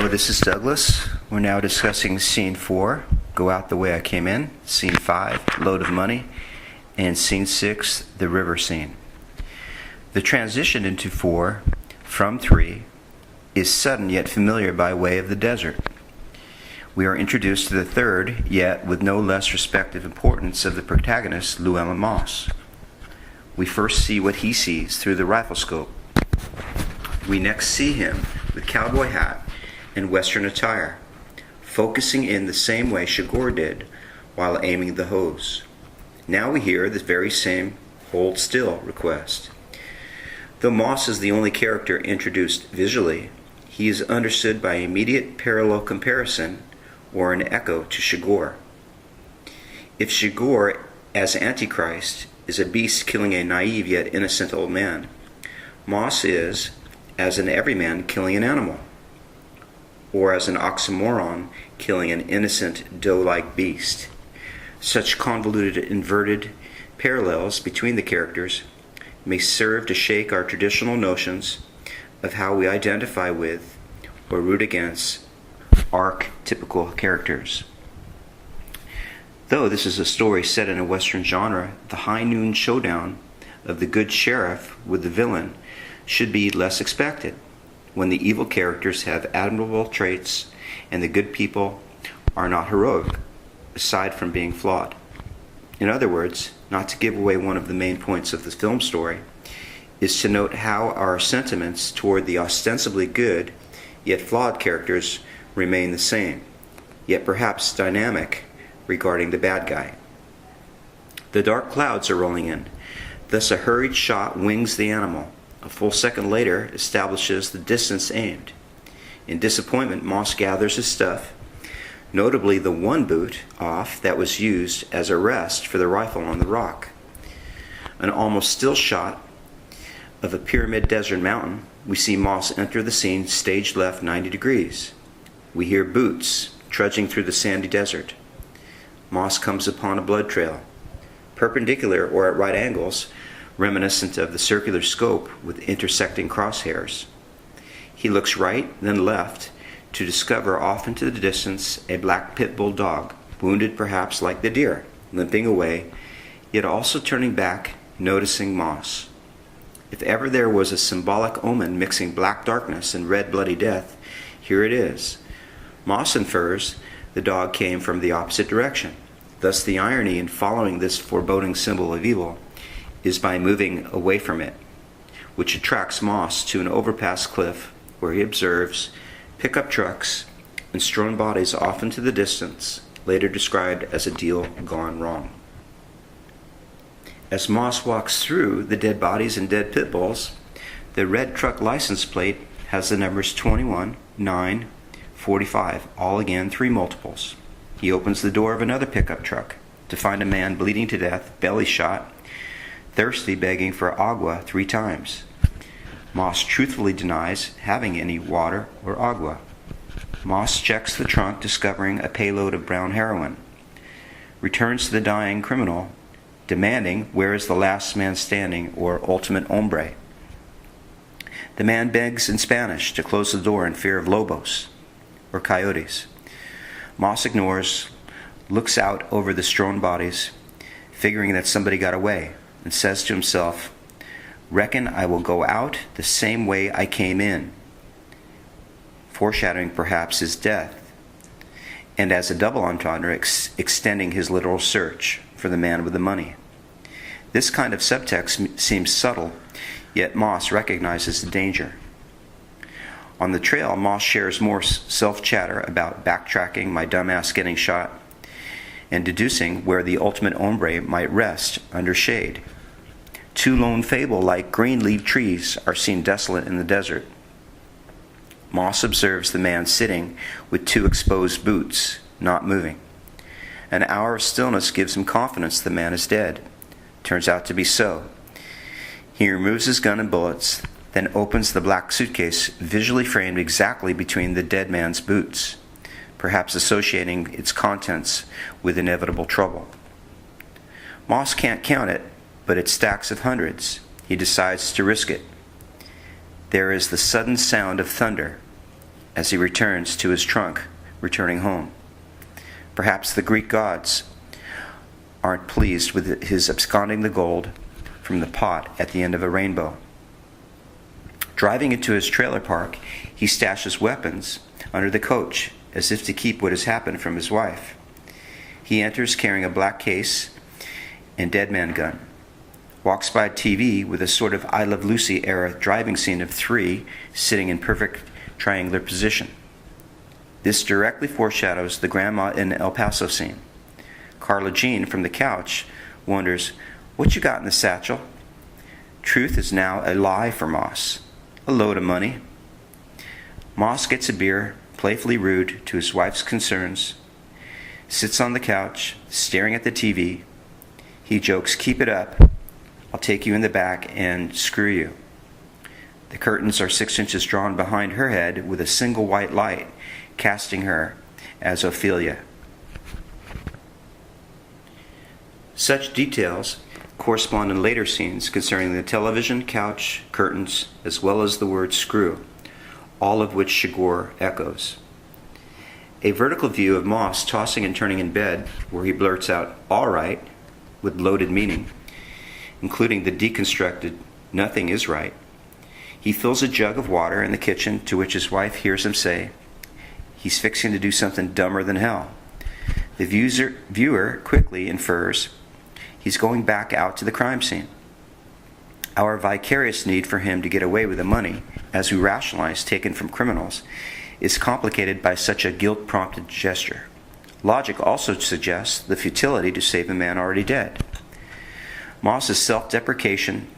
Hello, this is Douglas. We're now discussing Scene 4, Go Out the Way I Came In, Scene 5, Load of Money, and Scene 6, The River Scene. The transition into 4 from 3 is sudden yet familiar by way of the desert. We are introduced to the third, yet with no less respective importance, of the protagonist, Llewellyn Moss. We first see what he sees through the rifle scope. We next see him with cowboy hat and Western attire, focusing in the same way Shigor did while aiming the hose. Now we hear the very same hold still request. Though Moss is the only character introduced visually, he is understood by immediate parallel comparison or an echo to Shigor. If Shigor, as Antichrist, is a beast killing a naive yet innocent old man, Moss is, as an everyman, killing an animal, or as an oxymoron, killing an innocent doe-like beast. Such convoluted, inverted parallels between the characters may serve to shake our traditional notions of how we identify with or root against archetypical characters. Though this is a story set in a Western genre, the high noon showdown of the good sheriff with the villain should be less expected, when the evil characters have admirable traits and the good people are not heroic, aside from being flawed. In other words, not to give away one of the main points of the film story, is to note how our sentiments toward the ostensibly good yet flawed characters remain the same, yet perhaps dynamic regarding the bad guy. The dark clouds are rolling in, thus a hurried shot wings the animal. A full second later establishes the distance aimed. In disappointment, Moss gathers his stuff, notably the one boot off that was used as a rest for the rifle on the rock. An almost still shot of a pyramid desert mountain, we see Moss enter the scene stage left 90 degrees. We hear boots trudging through the sandy desert. Moss comes upon a blood trail, perpendicular or at right angles, reminiscent of the circular scope with intersecting crosshairs. He looks right, then left, to discover off into the distance a black pit bull dog, wounded perhaps like the deer, limping away, yet also turning back, noticing Moss. If ever there was a symbolic omen mixing black darkness and red bloody death, here it is. Moss infers the dog came from the opposite direction. Thus the irony in following this foreboding symbol of evil is by moving away from it, which attracts Moss to an overpass cliff where he observes pickup trucks and strewn bodies off into the distance, later described as a deal gone wrong. As Moss walks through the dead bodies and dead pit bulls, the red truck license plate has the numbers 21, 9, 45, all again 3 multiples. He opens the door of another pickup truck to find a man bleeding to death, belly shot, thirsty, begging for agua 3 times. Moss truthfully denies having any water or agua. Moss checks the trunk, discovering a payload of brown heroin. Returns to the dying criminal, demanding where is the last man standing, or ultimate hombre. The man begs in Spanish to close the door in fear of lobos, or coyotes. Moss ignores, looks out over the strewn bodies, figuring that somebody got away, and says to himself, "Reckon I will go out the same way I came in," foreshadowing perhaps his death, and as a double entendre extending his literal search for the man with the money. This kind of subtext seems subtle, yet Moss recognizes the danger. On the trail, Moss shares more self-chatter about backtracking, my dumbass getting shot, and deducing where the ultimate hombre might rest under shade. 2 lone fable-like green-leaved trees are seen desolate in the desert. Moss observes the man sitting with 2 exposed boots, not moving. An hour of stillness gives him confidence the man is dead. Turns out to be so. He removes his gun and bullets, then opens the black suitcase visually framed exactly between the dead man's boots, perhaps associating its contents with inevitable trouble. Moss can't count it, but it's stacks of hundreds. He decides to risk it. There is the sudden sound of thunder, as he returns to his trunk, returning home. Perhaps the Greek gods aren't pleased with his absconding the gold from the pot at the end of a rainbow. Driving into his trailer park, he stashes weapons under the coach as if to keep what has happened from his wife. He enters carrying a black case and dead man gun. Walks by a TV with a sort of I Love Lucy era driving scene of three sitting in perfect triangular position. This directly foreshadows the grandma in El Paso scene. Carla Jean from the couch wonders, "What you got in the satchel?" Truth is now a lie for Moss. A load of money. Moss gets a beer, playfully rude to his wife's concerns, sits on the couch, staring at the TV. He jokes, "Keep it up. I'll take you in the back and screw you." The curtains are 6 inches drawn behind her head with a single white light, casting her as Ophelia. Such details correspond in later scenes concerning the television, couch, curtains, as well as the word screw, all of which Chigurh echoes. A vertical view of Moss tossing and turning in bed, where he blurts out, "All right," with loaded meaning, including the deconstructed, "Nothing is right." He fills a jug of water in the kitchen, to which his wife hears him say, "He's fixing to do something dumber than hell." The viewer quickly infers he's going back out to the crime scene. Our vicarious need for him to get away with the money, as we rationalize taken from criminals, is complicated by such a guilt-prompted gesture. Logic also suggests the futility to save a man already dead. Moss's self-deprecation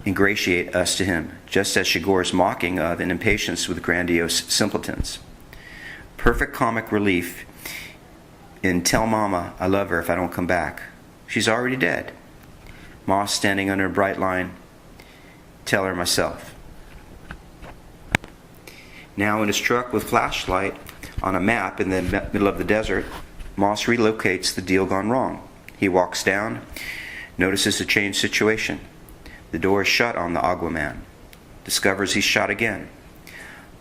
ingratiate us to him, just as Chigurh's mocking of and impatience with grandiose simpletons. Perfect comic relief in "Tell Mama I love her if I don't come back. She's already dead." Moss standing under a bright line, "Tell her myself." Now in his truck with flashlight on a map in the middle of the desert, Moss relocates the deal gone wrong. He walks down, notices a changed situation. The door is shut on the Agua Man. Discovers he's shot again.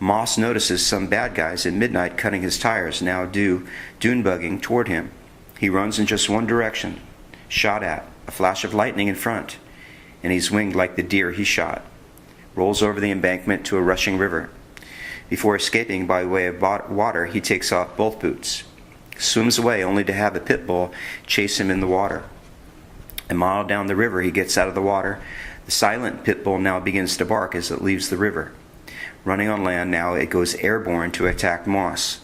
Moss notices some bad guys at midnight cutting his tires, now dune bugging toward him. He runs in just one direction. Shot at, a flash of lightning in front, and he's winged like the deer he shot. Rolls over the embankment to a rushing river. Before escaping by way of water, he takes off both boots. Swims away only to have a pit bull chase him in the water. A mile down the river, he gets out of the water. The silent pit bull now begins to bark as it leaves the river. Running on land now, it goes airborne to attack Moss,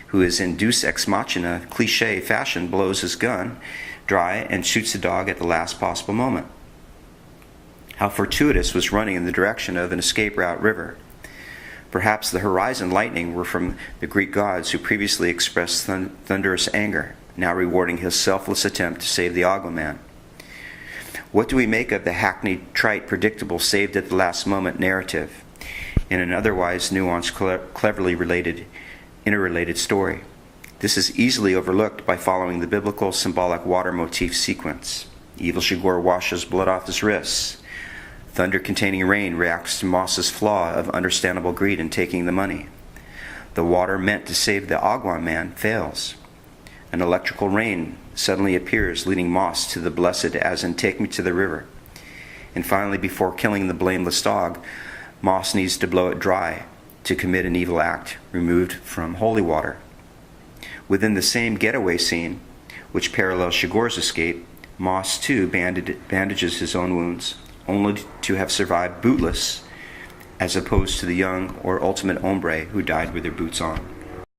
who is in Deus Ex Machina cliché fashion blows his gun dry and shoots the dog at the last possible moment. How fortuitous was running in the direction of an escape route river. Perhaps the horizon lightning were from the Greek gods who previously expressed thunderous anger, now rewarding his selfless attempt to save the Agua Man. What do we make of the hackneyed, trite, predictable, saved at the last moment narrative in an otherwise nuanced, cleverly interrelated story? This is easily overlooked by following the biblical symbolic water motif sequence. Evil Chigurh washes blood off his wrists. Thunder-containing rain reacts to Moss's flaw of understandable greed in taking the money. The water meant to save the Agua Man fails. An electrical rain suddenly appears, leading Moss to the blessed, as in "Take me to the river." And finally, before killing the blameless dog, Moss needs to blow it dry to commit an evil act, removed from holy water. Within the same getaway scene, which parallels Chigurh's escape, Moss too bandages his own wounds, only to have survived bootless, as opposed to the young or ultimate hombre who died with their boots on.